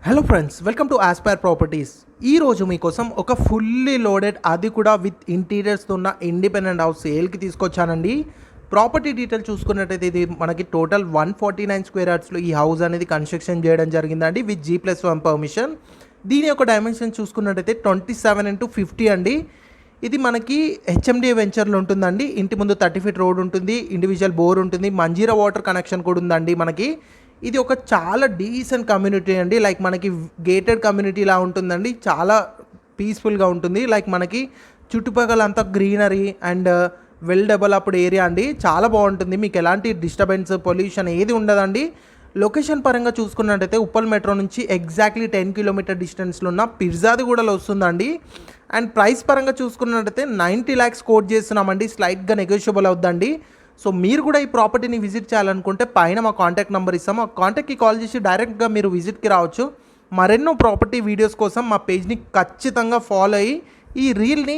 Hello friends, welcome to Aspire properties. ఈరోజు మీకోసం ఒక ఫుల్లీ లోడెడ్, అది కూడా విత్ ఇంటీరియర్స్తో ఉన్న ఇండిపెండెంట్ హౌస్ సేల్కి తీసుకొచ్చానండి. ప్రాపర్టీ డీటెయిల్ చూసుకున్నట్టయితే ఇది మనకి టోటల్ 149 స్క్వేర్ యార్డ్స్లో ఈ హౌస్ అనేది కన్స్ట్రక్షన్ చేయడం జరిగిందండి విత్ G+1 పర్మిషన్. దీని యొక్క డైమెన్షన్ చూసుకున్నట్టయితే 27x50 అండి. ఇది మనకి హెచ్ఎండి వెంచర్లో ఉంటుందండి. ఇంటి ముందు 30 ఫీట్ రోడ్ ఉంటుంది, ఇండివిజువల్ బోర్ ఉంటుంది, మంజీరా వాటర్ కనెక్షన్ కూడా ఉందండి మనకి. ఇది ఒక చాలా డీసెంట్ కమ్యూనిటీ అండి. లైక్ మనకి గేటెడ్ కమ్యూనిటీలా ఉంటుందండి. చాలా పీస్ఫుల్గా ఉంటుంది. లైక్ మనకి చుట్టుపక్కల అంతా greenery and well developed area అండి. చాలా బాగుంటుంది. మీకు ఎలాంటి డిస్టర్బెన్స్, పొల్యూషన్ ఏది ఉండదండి. లొకేషన్ పరంగా చూసుకున్నట్టయితే ఉప్పల్ మెట్రో నుంచి ఎగ్జాక్ట్లీ 10 కిలోమీటర్ డిస్టెన్స్లో ఉన్న పిర్జాది కూడా వస్తుందండి. అండ్ ప్రైస్ పరంగా చూసుకున్నట్టయితే 90 lakhs కోట్ చేస్తున్నామండి. స్లైట్గా నెగోషియబుల్ అవుద్దండి. సో మీరు కూడా ఈ ప్రాపర్టీని విజిట్ చేయాలనుకుంటే పైన మా కాంటాక్ట్ నెంబర్ ఇస్తాము. ఆ కాంటాక్ట్కి కాల్ చేసి డైరెక్ట్గా మీరు విజిట్కి రావచ్చు. మరెన్నో ప్రాపర్టీ వీడియోస్ కోసం మా పేజ్ని ఖచ్చితంగా ఫాలో అయ్యి ఈ రీల్ని